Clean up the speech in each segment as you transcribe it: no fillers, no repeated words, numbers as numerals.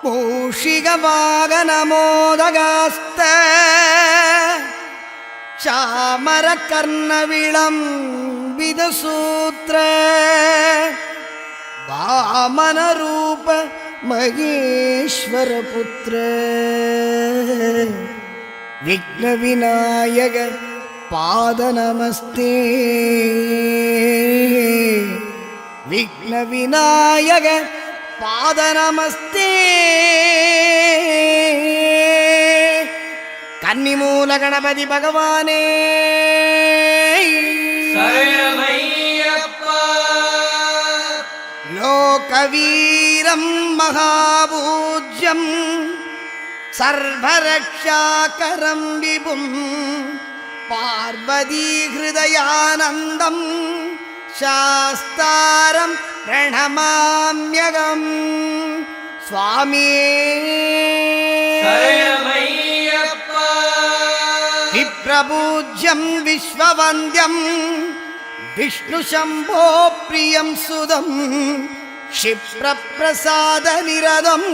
மூஷிகவாகனமோதகாஸ்த சாமரகர்ணவிளம் விதசூத்ர வாமனரூப மகேஸ்வரபுத்திர விக்னவிநாயக பாதநமஸ்தே விக்னவிநாயக பாதநமஸ்தே கன்னிமூல கணபதி பகவானே சரணமையப்பா. லோகவீரம் மகாபூஜ்யம் சர்வரக்ஷாகரம் விபும் பார்வதி ஹிருதயானந்தம் சாஸ்தாரம் பிரணமாம்யகம் சுவாமியே சரணமையப்பா. விப்ரபூஜ்யம் விஸ்வவந்தியம் விஷ்ணுசம்போ பிரியம் சுதம் க்ஷிப்ரப்ரசாதநிரதம்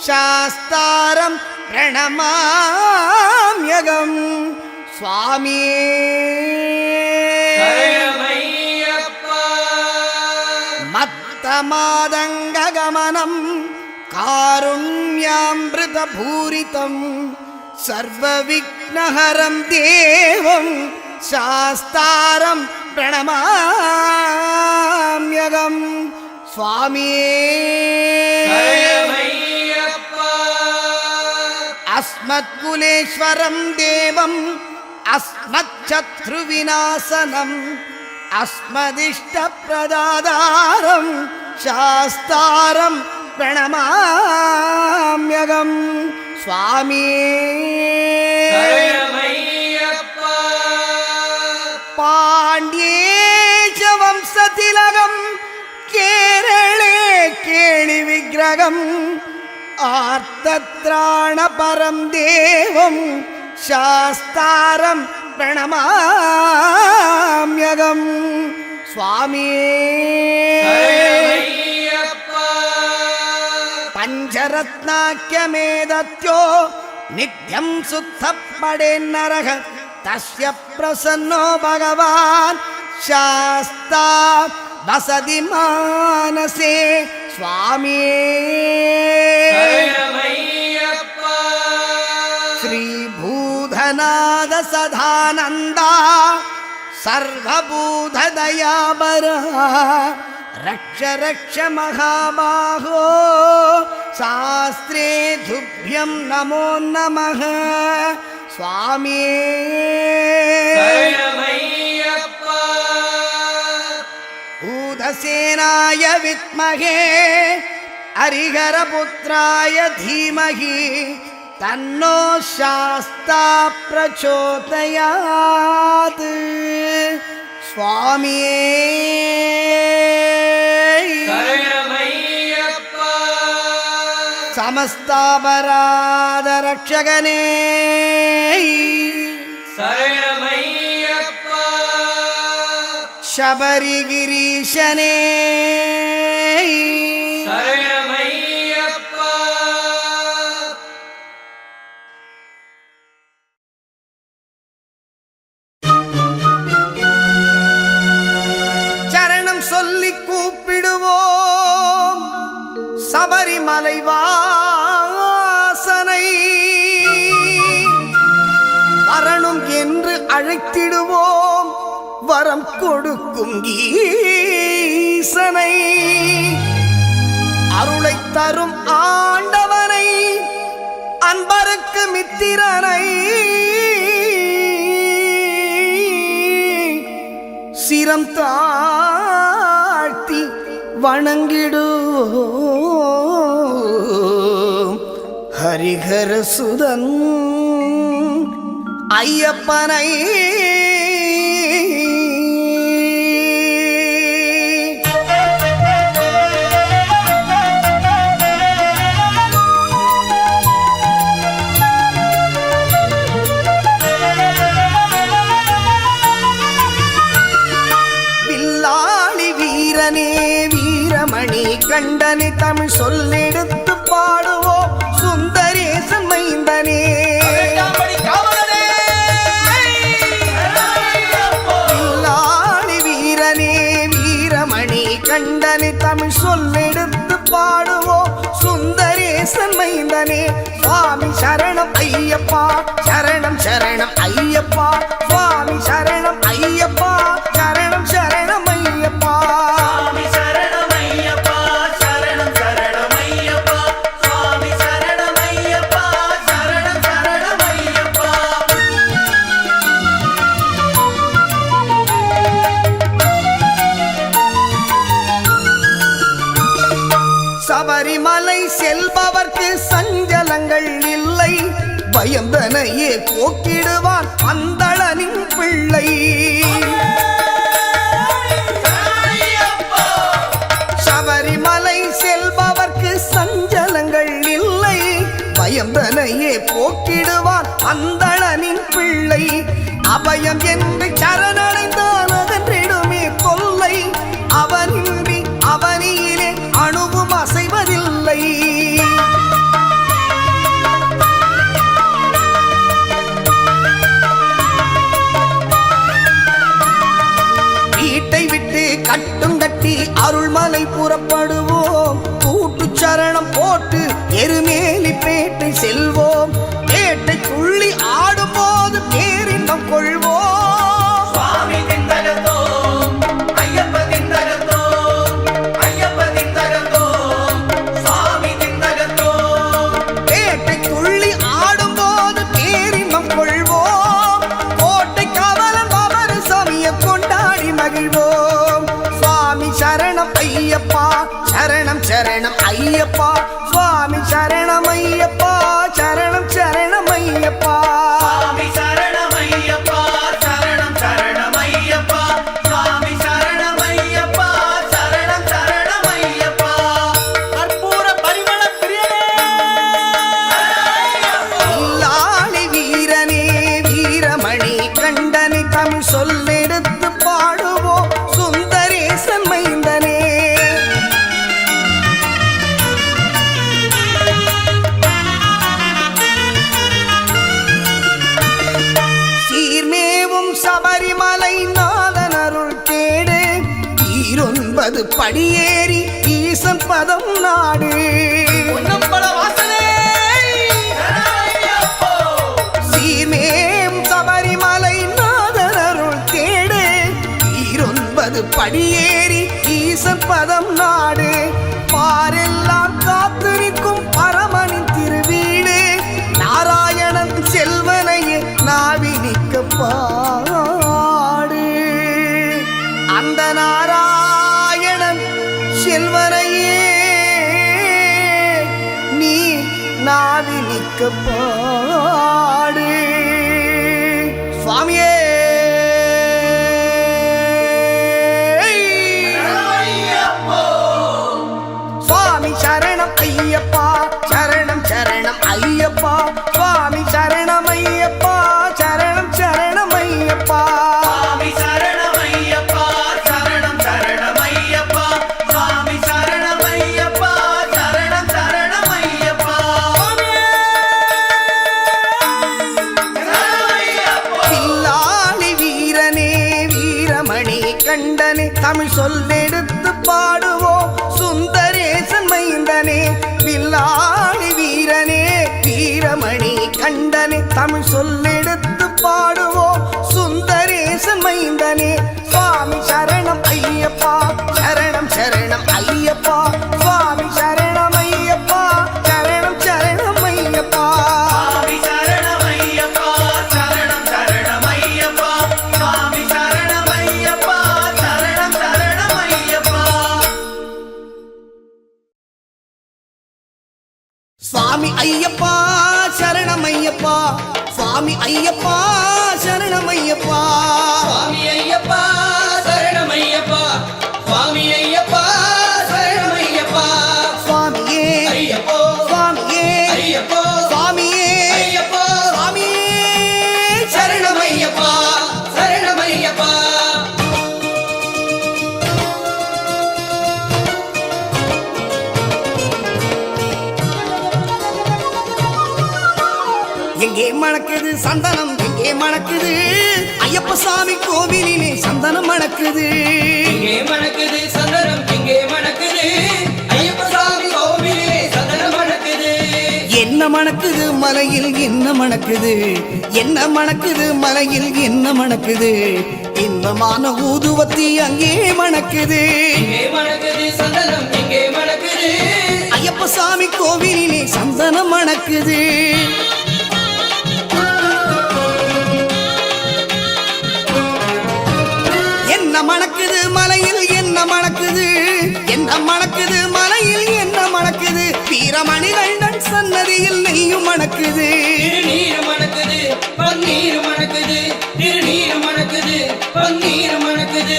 சாஸ்தாரம் பிரணமாம்யகம் சுவாமியே சரணமையப்பா. மத்தமாதங்ககமனம் காருண்யாம்ருதபூரிதம் சர்வவிக்னஹரம் தேவம் சாஸ்தாரம் பிரணமாம்யகம் சுவாமியே சரணமையப்பா. அஸ்மத்குலேஸ்வரம் தேவம் அஸ்மத்சத்ருவிநாசனம் அஸ்மதிஷ்டப்ரதாதாரம் சாஸ்தாரம் பிரணமாம்யகம் சுவாமியே சரணமையப்பா. பாண்டியேஷ வம்சதிலகம் கேரளே கேளி விக்கிரகம் ஆர்த்தத்ராண பரம் தேவம் சாஸ்தாரம் பிரணமாம்யகம் சுவாமியே சரணமையப்பா. பஞ்சரத்னாக்கியமேதத்யோ நித்யம் சுத்தப்படேன்னரக தஸ்ய பிரசன்னோ பகவான் சாஸ்தா வசதி மானசே சுவாமியே சரணமையப்பா. ஸ்ரீபூதநாத சதானந்தா சர்வபூததயாபரா ரக்ஷ ரக்ஷ மகாபாஹோ சாஸ்திரே துப்யம் நமோ நமः சுவாமியே சரணமையப்பா. பூதசேனாய வித்மகே ஹரிஹரபுத்ராய தீமஹி தன்னோ சாஸ்தா பிரச்சோதயாத் சுவாமியே சரணமையப்பா. சமஸ்தாபராத ரக்ஷகனே சரணமையப்பா. சபரிகிரீஷனே சரணமையப்பா. சரணம் சொல்லி கூப்பிடுவோம் சபரிமலை வாசனை வரணும் என்று அழைத்திடுவோம் வரம் கொடுக்கும் ஈசனை அருளை தரும் ஆண்டவனை அன்பருக்கு மித்திரனை சிரம் தாழ்த்தி வணங்கிடுவோம் ஹரிஹர சுதன் ஐயப்பனை வில்லாளி வீரனே வீரமணி கண்டனை தமிழ் சொல்லெடுத்து பாடுவோம் சுந்தரேசன் மைந்தனே. வில்லாளி வீரனே வீரமணி கண்டனை தமிழ் சொல்லெடுத்து பாடுவோம் சுந்தரேசன் மைந்தனே. சுவாமி சரணம் ஐயப்பா சரணம் சரணம் ஐயப்பா சுவாமி சரணம் ஐயப்பா சரணம் சரணம் ஐயப்பா. சபரிமலை செல்பவர்க்கு சஞ்சலங்கள் இல்லை பயந்தனையே போக்கிடுவான் அந்தளனின் பிள்ளை. சபரிமலை செல்பவர்க்கு சஞ்சலங்கள் இல்லை பயந்தனையே போக்கிடுவான் அந்தளனின் பிள்ளை. அபயம் என்று சரணடைந்தான் அகன்றிடுமே தொல்லை அவனின்றி அவனியிலே அணுவும் அசைவதில்லை. வீட்டை விட்டு கட்டும் கட்டி அருள்மலை புறப்படுவோம் கூட்டு சரணம் போட்டு எருமேலி பேட்டை செல்வோம். பேட்டை துள்ளி ஆடும் போது பேரின்பம் கொள்வோம். பேட்டை துள்ளி ஆடும் போது பேரின்பம் கொள்வோம். கோட்டை காவலன் பாபர் சாமியை கொண்டாடி மகிழ்வோம். சுவாமி சரணம் ஐயப்பா சரணம் சரணம் ஐயப்பா சுவாமி சரணம் ஐயப்பா சரணம் சரணம் ஐயப்பா. வில்லாளி வீரனே வீரமணி கண்டனை தமிழ் சொல்லெடுத்து பாடுவோம் சுந்தரேசன் மைந்தனே. சீர்மேவும் சபரிமலை நாதன் அருள் தேடு 9 படியேறி ஈசன் பதம் நாடு. சீர்மேவும் சபரிமலை நாதன் அருள் தேடு 9 படியேறி ஈசன் பதம் நாடு. பாரெல்லாம் காத்து நிற்கும் பரமனின் திருவீடு நாராயணன் செல்வனையே நாவி நிற்க பாடு. அந்த நாராயணன் செல்வனையே நீ நாவி நிற்க பாடு. சுவாமியே சுவாமி சரணம் ஐயப்பா சரணம் சரணம் ஐயப்பா சுவாமி சரணம் ஐயப்பா சரணம் சரணம் ஐயப்பா. வில்லாளி வீரனே வீரமணி கண்டனே தமிழ் சொல்லெடுத்து பாடுவோம் சுந்தரேசன் மைந்தனே. வில்லாளி வீரனே வீரமணி கண்டனே தமிழ் சொல்லெடுத்து பாடுவோம் சுந்தரேசன் மைந்தனே. சுவாமி சரணம் ஐயப்பா சரணம் சரணம் ஐயப்பா சுவாமி சரணம் ஐயப்பா சரணம் சரணம் ஐயப்பா. சுவாமி ஐயப்பா சரணம் ஐயப்பா சுவாமி ஐயப்பா சரணம் ஐயப்பா. சுவாமி ஐயப்பா சரணம் ஐயப்பா சுவாமி ஐயப்பா சரணம் ஐயப்பா. சுவாமியே ஐயப்போ சுவாமியே ஐயப்போ சுவாமியே ஐயப்போ சுவாமியே சரணம் ஐயப்பா சரணம் ஐயப்பா. எங்கே மணக்குது சந்தனம் எங்கே மணக்குது ஐயப்ப சாமி கோவிலிலே சந்தனம் மணக்குது இங்கே மணக்குது சந்தனம் இங்கே மணக்குது ஐயப்ப சாமி கோவிலிலே சந்தனம் மணக்குது என்ன மணக்குது மலையில் என்ன மணக்குது என்ன மணக்குது மலையில் என்ன மணக்குது இன்பமான ஊதுவத்தி அங்கே மணக்குது இங்கே மணக்குது சந்தனம் இங்கே மணக்குது ஐயப்ப சாமி கோவிலிலே சந்தனம் மணக்குது என்ன மணக்குது மலையில் என்ன மணக்குது என்ன மணக்குது மலையில் என்ன மணக்குது வீரமணிகண்டன் சன்னதியில் நெய்யும் மணக்குது திருநீர் மணக்குது பன்னீர் மணக்குது திருநீர் மணக்குது பன்னீர் மணக்குது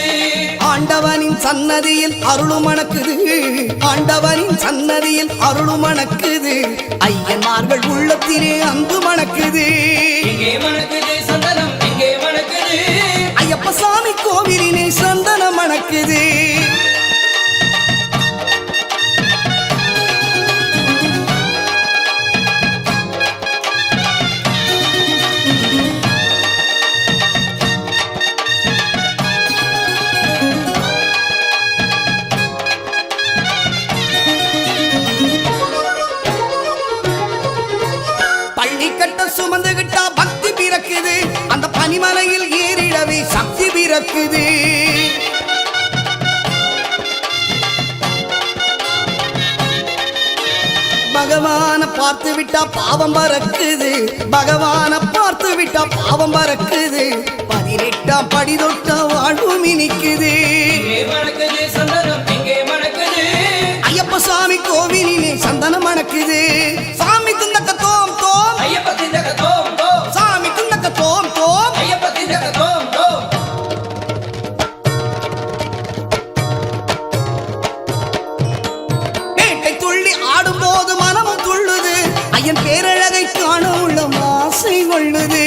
ஆண்டவனின் சன்னதியில் அருளும் மணக்குது ஆண்டவனின் சன்னதியில் அருளும் மணக்குது ஐயன்மார்கள் உள்ளத்திலே அன்பு மணக்குது இங்கே மணக்குது சந்தனம் இங்கே மணக்குது ஐயப்ப சாமி கோவிலினை சந்தனம் மணக்குது பள்ளிக்கட்ட சுமந்துகிட்டா பக்தி பிறக்குது அந்த பனிமலையில் ஏறிடவே சக்தி பிறக்குது பகவான பார்த்து விட்டா பாவம் பறக்குது பகவான பார்த்து விட்டா பாவம் பறக்குது 18ஆம் படி தொட்டா வாழ்வு மினிக்குது இங்கே மணக்குது சந்தனம் இங்கே மணக்குது ஐயப்ப சாமி கோவிலிலே சந்தனம் மணக்குது சாமி துந்தக்க தோம் தோம் ஐயப்ப திண்டக தோம் தோம் சாமி துந்தக்க தோம் தோம் ஐயப்ப திண்டக தோம் தோம் பேட்டை துள்ளி ஆடும்போது மனமும் துள்ளுது ஐயன் பேரழகை காண உள்ள ஆசை கொள்ளுது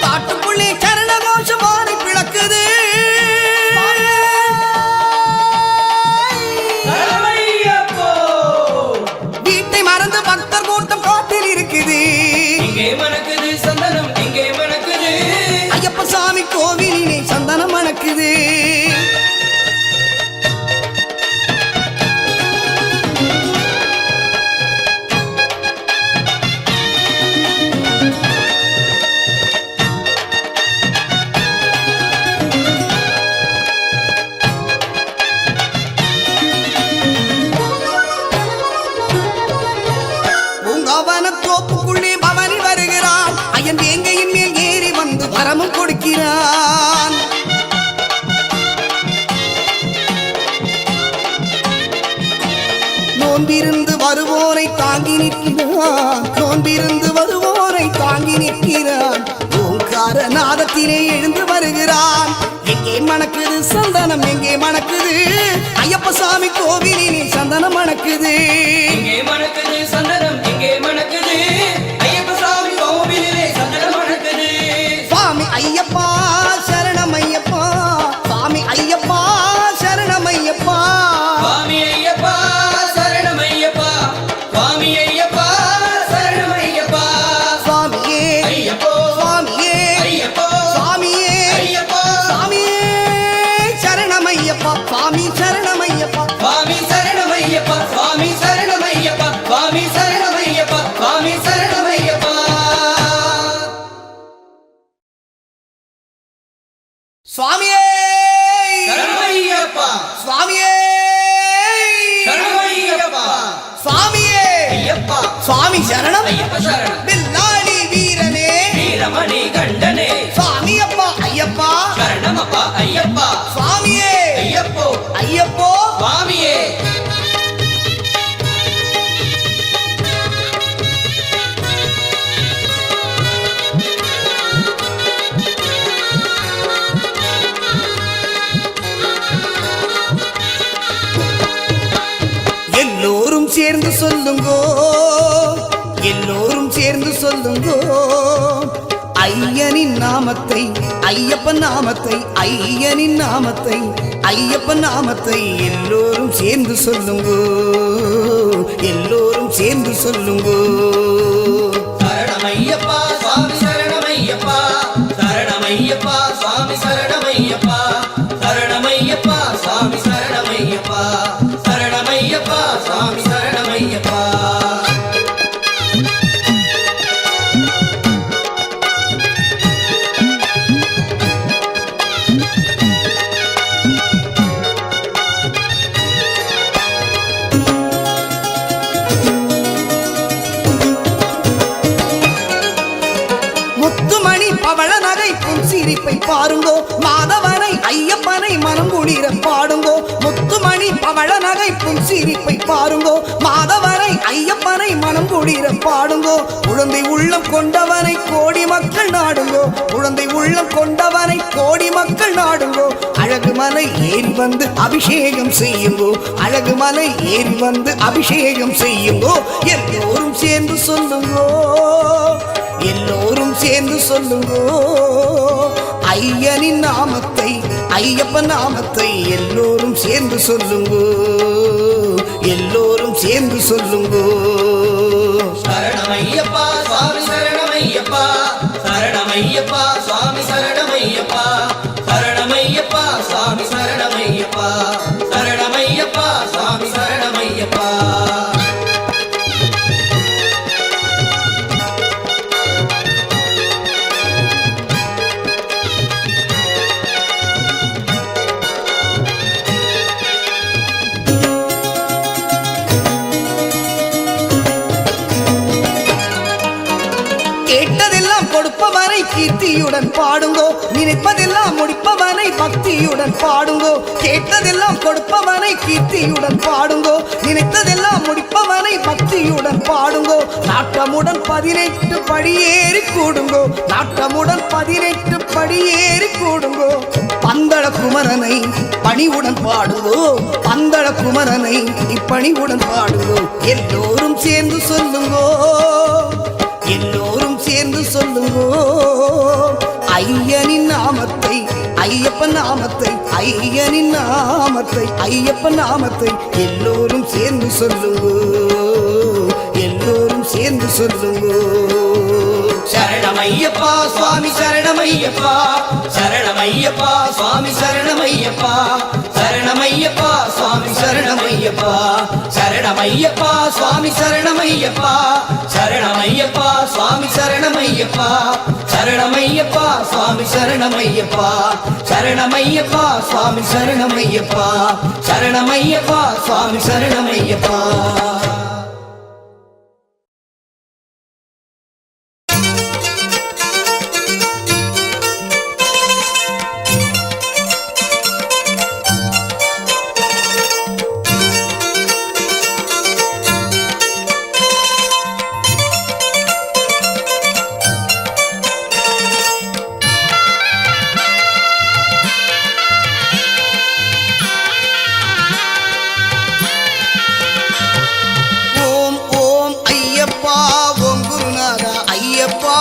காட்டுக்குள்ளே சரண கோஷம் மாறி பிளக்குது சரணமையப்போ வீட்டை மறந்து பக்தர் கூட்டம் காட்டில் இருக்குது இங்கே மணக்குது சந்தனம் இங்கே மணக்குது ஐயப்ப சாமி கோவிலிலே சந்தனம் மணக்குது பூங்காவன தோப்புக்குள்ளே பவனி வருகிறான் ஐயன் வேங்கையின் மேல் ஏறி வந்து வரமும் கொடுக்கிறான் நோன்பிருந்து வருவோரை தாங்கி நிற்கிறான் நோன்பிருந்து வருவோரை தாங்கி நிற்கிறான் ஓங்கார நாதத்திலே எழுந்து வருகிறான் எங்கே மணக்குது சந்தனம் எங்கே மணக்குது ஐயப்ப சாமி கோவிலிலே சந்தனம் மணக்குது இங்கே மணக்குது சந்தனம் இங்கே மணக்குது ஐயப்ப சாமி கோவிலிலே சந்தனம் மணக்குது சுவாமி ஐயப்பா சரணம் ஐயப்பா சுவாமி ஐயப்பா சரணம் ஐயப்பா சுவாமி ஐயப்பா சரணமையப்பா சுவாமி ஐயப்பா சரணமையப்பா சுவாமியே ஐயப்போ சுவாமியே ஐயப்போ சுவாமியே ஐயப்போ சுவாமியே சரணம் ஐயப்பா சுவாமி சரணம் ஐயப்பா சுவாமி சரணமையப்பா சுவாமி சரணமையப்பா சுவாமி சரணமையப்பா சுவாமி சரணமையப்பா சுவாமியே சரணமையப்பா சுவாமியே சரணமையப்பா சுவாமியே ஐயப்பா சுவாமி சரணம் ஐயப்ப சரணம் பில்லாடி வீரனே வீரமணி கண்டனே சுவாமி அப்பா ஐயப்பா சரணமப்பா ஐயப்பா சுவாமியே ஐயப்போ ஐயப்போ சுவாமியே எல்லோரும் சேர்ந்து சொல்லுங்கோ எல்லோரும் சேர்ந்து சொல்லுங்கோ ஐயனின் நாமத்தை ஐயப்பன் நாமத்தை ஐயனின் நாமத்தை ஐயப்பன் நாமத்தை எல்லோரும் சேர்ந்து சொல்லுங்கோ, எல்லோரும் சேர்ந்து சொல்லுங்கோ. சரணமையப்பா சுவாமி சரணமையப்பா, சரணமையப்பா சுவாமி சரணமையப்பா, சரணமையப்பா சுவாமி சரணமையப்பா, சரணமையப்பா சுவாமி சரணமையப்பா. முத்துமணி பவள நகை புன்சிரிப்பை பாருங்கோ, மாதவனை ஐயப்பனை மனம் குளிர பாடுங்கோ. முத்துமணி பவள நகை புன்சிரிப்பை பாருங்கோ, மாதவனை ஐயப்பனை மனம் குளிர பாடுங்கோ. குழந்தை உள்ளம் கொண்டவனை கோடி மக்கள் நாடுங்கோ, குழந்தை உள்ளம் கொண்டவனை கோடி மக்கள் நாடுங்கோ. அழகு மலை ஏறி வந்து அபிஷேகம் செய்யுங்கோ, அழகு மலை ஏறி வந்து அபிஷேகம் செய்யுங்கோ. எல்லோரும் சேர்ந்து சொல்லுங்கோ, எல்லோரும் சேர்ந்து சொல்லுங்கோ. ஐயனின் நாமத்தை ஐயப்பன் நாமத்தை எல்லோரும் சேர்ந்து சொல்லுங்கோ, எல்லோரும் சேர்ந்து சொல்லுங்கோ. சரணமையப்பா சுவாமி சரணமையப்பா, சரணமையப்பா சுவாமி சரணமையப்பா, சரணமையப்பா சுவாமி சரணமையப்பா, சரணமையப்பா சுவாமி சரணமையப்பா. கேட்டதெல்லாம் கொடுப்பவனை கீர்த்தியுடன் பாடுங்கோ, நினைப்பதெல்லாம் முடிப்பவனை பக்தியுடன் பாடுங்கோ. கேட்டதெல்லாம் கொடுப்பவனை கீர்த்தியுடன் பாடுங்கோ, நினைத்ததெல்லாம் முடிப்பவனை பக்தியுடன் பாடுங்கோ. நாட்டமுடன் 18 படியேறி கூடுங்கோ, நாட்டமுடன் 18 படியேறி கூடுங்கோ. பந்தள குமரனை பணிவுடன் பாடுங்கோ, பந்தள குமரனை இப்பணிவுடன் பாடுங்கோ. எல்லோரும் சேர்ந்து சொல்லுங்கோ, எல்லோரும் சேர்ந்து சொல்லுங்கோ. ஐயனின் நாமத்தை ஐயப்பன் நாமத்தை ஐயனின் நாமத்தை ஐயப்பன் நாமத்தை எல்லோரும் சேர்ந்து சொல்லுங்கோ, எல்லோரும் சேர்ந்து சொல்லுங்கோ. சரணமையப்பா சுவாமி சரணமையப்பா, சரணமையப்பா சுவாமி சரணமையப்பா, சரணமையப்பா சுவாமி சரணமையப்பா, சரணமையப்பா சுவாமி சரணமையப்பா, சரணமையப்பா சுவாமி சரணமையப்பா, சரணமையப்பா சுவாமி சரணமையப்பா, சரணமையப்பா சுவாமி சரணமையப்பா, சரணமையப்பா சுவாமி சரணமையப்பா. ஐயப்பா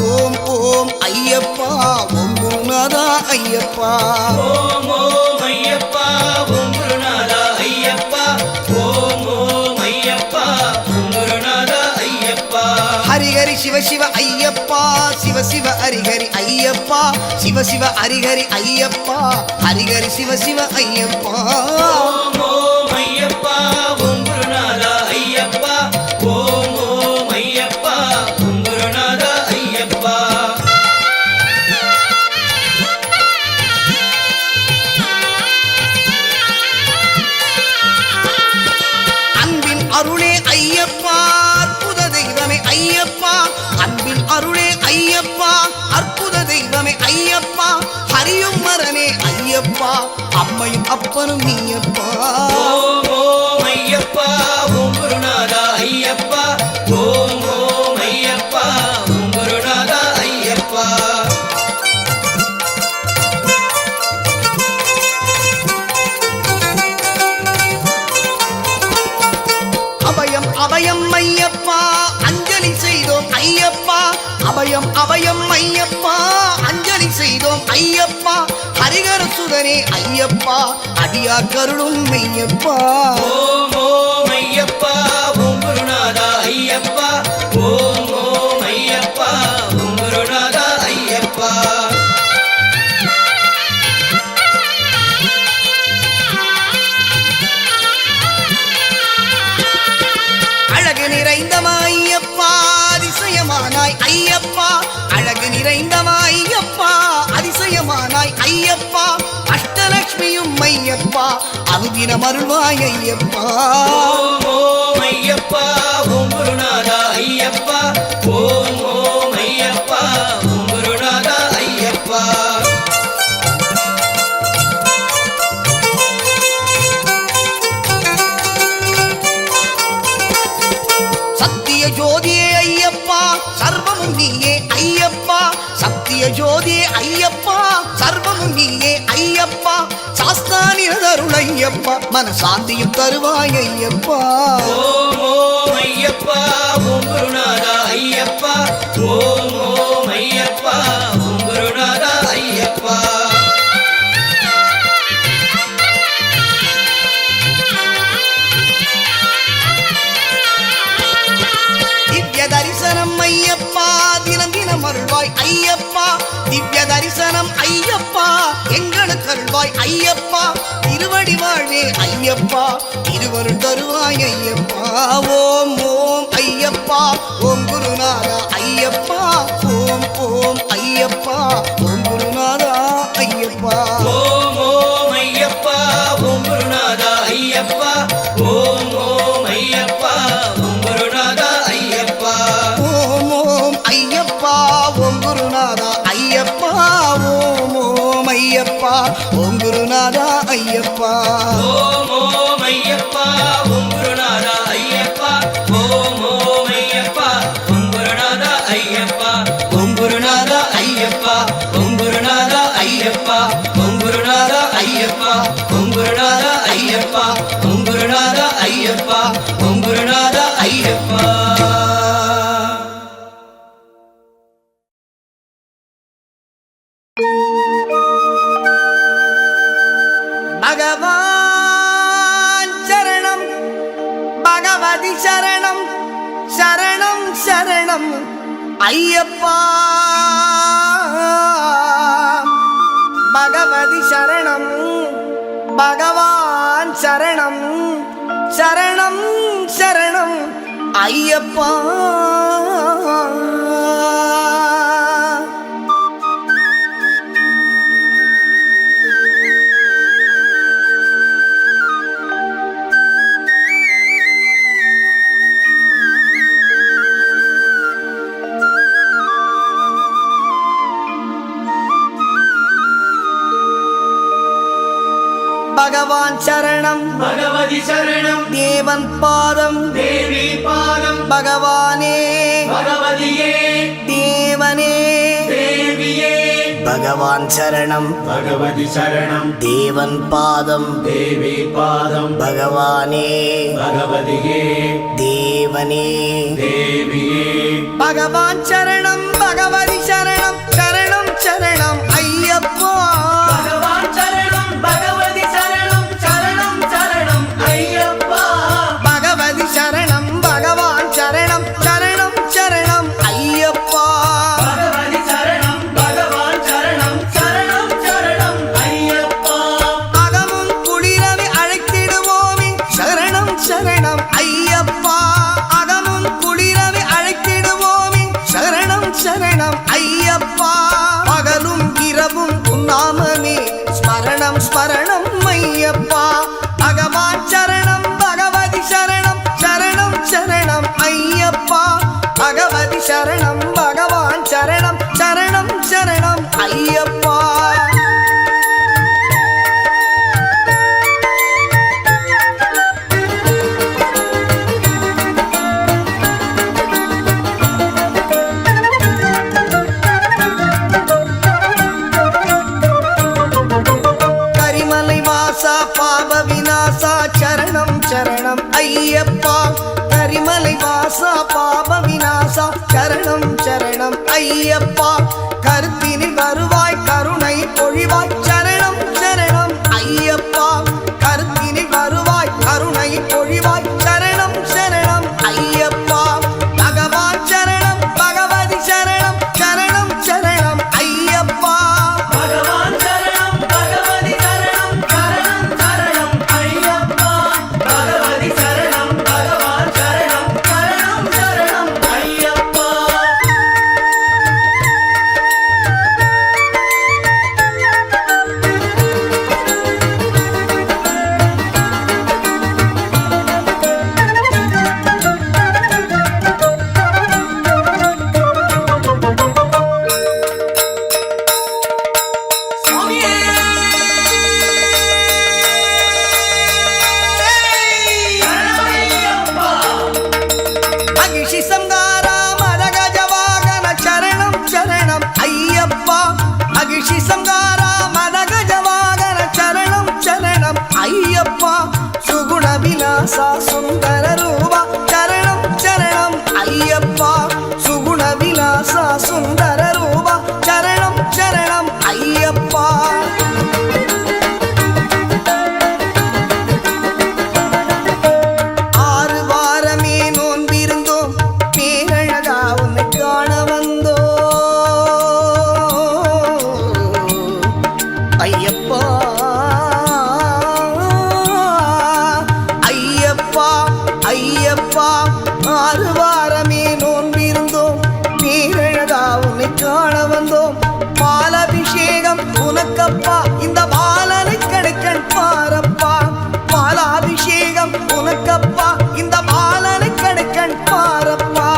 ஓம் ஓம் ஐயப்பா ஓம் குருநாதா ஐயப்பா ஓம் ஓம் ஐயப்பா ஓம் குருநாதா ஐயப்பா. ஹரிஹரி சிவ சிவ ஐயப்பா சிவ சிவ ஹரிஹரி ஐயப்பா சிவ சிவ ஹரிஹரி ஐயப்பா ஹரிஹரி சிவ சிவ ஐயப்பா. ஓம் ஓம் ஐயப்பா ஓம் குருநாதா ஐயப்பா ஓம் ஓம் ஐயப்பா ஓம் குருநாதா ஐயப்பா. அன்பின் அருளே ஐயப்பா அற்புத தெய்வமே ஐயப்பா அன்பின் அருளே ஐயப்பா அற்புத தெய்வமே ஐயப்பா ஹரியும் மரனே ஐயப்பா அம்மையும் அப்பனும் நீயப்பா. ஓம் ஓம் ஐயப்பா ஓம் குருநாதா ஐயப்பா ஓம் ஓம் ஐயப்பா ஓம் குருநாதா ஐயப்பா. அபயம் அபயம் ஐயப்பா அஞ்சலி செய்தோம் ஐயப்பா அபயம் அபயம் ஐயப்பா அஞ்சலி செய்தோம் ஐயப்பா ஹரிகர சுதனே ஐயப்பா அடியார் கருளும் மெய்யப்பா ஓம் ஓம் ஐயப்பா ஓம் குருநாதா ஐயப்பா ஓம் ஓம் ஐயப்பா ஓம் குருநாதா ஐயப்பா அழகு நிறைந்தவா ஐயப்பா அதிசயமானாய் ஐயப்பா அழகு நிறைந்தவா ஐயப்பா அதிசயமானாய் ஐயப்பா அஷ்டலட்சுமியும் ஐயப்பா அனுதினம் அருள்வாய் ஐயப்பா ஓம் ஓம் ஐயப்பா ஓம் குருநாதா ஐயப்பா ஓம் ஓம் ஐயப்பா ஓம் குருநாதா ஐயப்பா சத்திய ஜோதியே ஐயப்பா சர்வமும் நீயே ஐயப்பா சத்திய ஜோதியே ஐயப்பா சர்வமும் நீயே ஐயப்பா சாஸ்தானியதருள் ஐயப்பா மனசாந்தியும் தருவாய் ஐயப்பா ஓம் ஓம் ஐயப்பா ஓம் குருநாதா ஐயப்பா ஓம் ஓம் ஐயப்பா ஓம் குருநாதா ஐயப்பா திவ்ய தரிசனம் ஐயப்பா தினம் தினம் அருள்வாய் ஐயப்பா திவ்ய தரிசனம் ஐயப்பா எங்களுக்கு அருள்வாய் ஐயப்பா திருவடி வாழ்வே ஐயப்பா திருவருள் தருவாய் ஐயப்பா ஓம் ஓம் ஐயப்பா ஓம் குருநாதா ஐயப்பா ஓம் ஓம் ஐயப்பா ஓம் குருநாதா ஐயப்பா ஓம் ஓம் ஐயப்பா ஓம் குருநாதா ஐயப்பா ஓம் ஓம் ஐயப்பா ஓம் குருநாதா ஐயப்பா ஓம் ஓம் ஐயப்பா ஓம் குருநாதா ஐயப்பா ஓம் ஓம் ஐயப்பா ஓம் குருநாதா ஐயப்பா ஓம் ஓம் ஐயப்பா ஓம் குருநாதா ஐயப்பா ஓம் ஓம் ஐயப்பா ஓம் குருநாதா ஐயப்பா ஓம் குருநாதா ஐயப்பா ஓம் குருநாதா ஐயப்பா ஓம் குருநாதா ஐயப்பா ஓம் குருநாதா ஐயப்பா ஓம் குருநாதா ஐயப்பா ஓம் குருநாதா ஐயப்பா பகவான் சரணம் பகவதி சரணம் சரணம் சரணம் ஐயப்பா பகவதி சரணம் பகவான் சரணம் சரணம் சரணம் ஐயப்பா பகவான் சரணம் பகவதி சரணம் தேவன் பாதம் தேவி பாதம் பகவானே பகவதியே தேவனே தேவியே பகவான் சரணம் பகவதி சரணம் தேவன் பாதம் தேவி பாதம் பகவானே பகவதியே தேவனே தேவியே பகவான் சரணம் பகவதி சரணம் சரணம் சரணம் ஐயப்பா பகவான் சரணம் பகவதி சரணம் சரணம் சரணம் ஐயப்பா பகவதி சரணம் பகவான் சரணம் சரணம் சரணம் ஐயப்பா பகவதி சரணம் பகவான் சரணம் சரணம் சரணம் ஐயப்பா அகமும் குளிரவி அழைத்திடுவோமே சரணம் சரணம் ஐயப்பா அகமும் குளிரவி அழைத்திடுவோமே சரணம் சரணம் ஐயப்பா பகலும் இரவும் உன்னாமமே ஸ்மரணம் ஸ்மரணம் ஐயப்பா பகவான் சரணம் பகவதி சரணம் சரணம் சரணம் ஐயப்பா பகவதி சரணம் பகவான் சரணம் சரணம் சரணம் ஐயப்பா கரிமலை வாசா பாப விநாசா சரணம் சரணம் ஐயப்பா கரிமலை வாசா வாசா பாப விநாசா சரணம் சரணம் ஐயப்பா கருத்தினில் வருவாய் கருணை பொழிவாய் சரணம் சரணம் ஐயப்பா கருத்தினில் வருவாய் கருணை பொழிவாய் சரணம் சரணம் ஐயப்பா பகவான் சரணம் பகவதி சரணம் சரணம் சரணம் ஐயப்பா பகவான் சரணம் பகவதி சரணம் சரணம் சரணம் ஐயப்பா பகவதி சரணம் பகவான் சரணம் சரணம் சரணம் ஐயப்பா சுவாமியே சரணமையப்பா மகிஷி சங்காரா மதகஜ வாகன சரணம் சரணம் ஐயப்பா மகிஷி சங்காரா மதகஜ வாகன சரணம் சரணம் ஐயப்பா சுகுண விநாசா சுந்தர ரூபா சரணம் சரணம் ஐயப்பா சுகுண விநாசா சுந்தர ரூபா சரணம் சரணம் ஐயப்பா ஆறு வாரமே நோன்பிருந்தோம் பேரழகா உன்னை காண வந்தோ ஐயப்பா ஐயப்பா ஐயப்பா ஆறு வாரமே நோன்பிருந்தோம் பேரழகா உன்னை காண வந்தோம் பாலாபிஷேகம் உனக்கப்பா இந்த பாலனை கடைக்கண் பாரப்பா பாலாபிஷேகம் உனக்கப்பா இந்த பாலனை கடைக்கண் பாரப்பா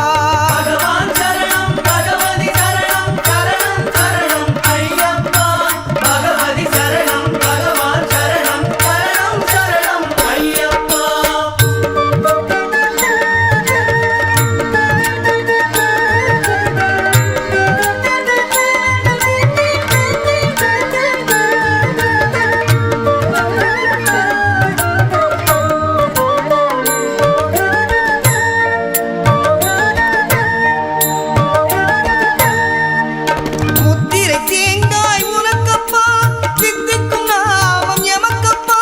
பகவான் சரணம் பகவதி சரணம் சரணம் சரணம் ஐயப்பா பகவதி சரணம் பகவான் சரணம் சரணம் சரணம் ஐயப்பா முத்திரை தேங்காய் உனக்கப்பா சித்திக்கும் நாமம் எமக்கப்பா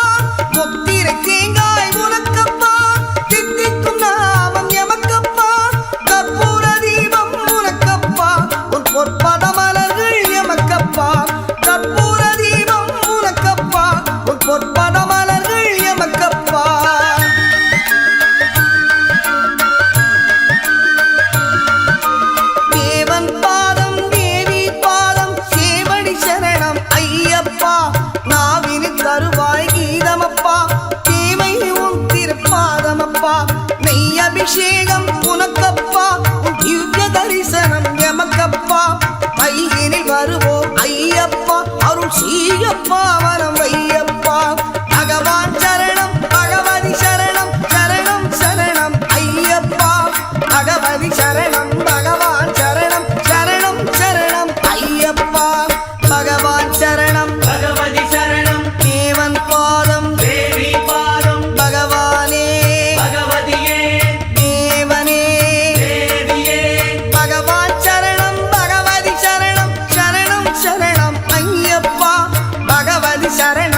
முத்திரை தேங்காய் உனக்கப்பா சித்திக்கும் நாமம் எமக்கப்பா கற்பூர தீபம் உனக்கப்பா உன் பொற்பத மலர்கள் எமக்கப்பா கற்பூர தீபம் உனக்கப்பா உன் பொற்பத மலர்கள் எமக்கப்பா தேவன் பாதம் தேவி பாதம் சேவடி சரணம் ஐயப்பா நாவினில் தருவாய் கீதமப்பா தேவை உன் திருப்பாதமப்பா நெய் அபிஷேகம் உனக்கப்பா உன் திவ்ய தரிசனம் எமக்கப்பா கையினில் வருவோம் ஐயப்பா அருள் சீயப்பா வரம் வையப்பா பகவான் சரணம் பகவதி சரணம் சரணம் சரணம் ஐயப்பா பகவதி சரணம் பகவான் சரணம் சரணம் சரணம் ஐயப்பா பகவான் சரணம் பகவதி சரணம் தேவன் பாதம் தேவி பாதம் பகவானே பகவதியே தேவனே தேவியே பகவான் சரணம் பகவதி சரணம் சரணம் சரணம் ஐயப்பா பகவதி சரணம்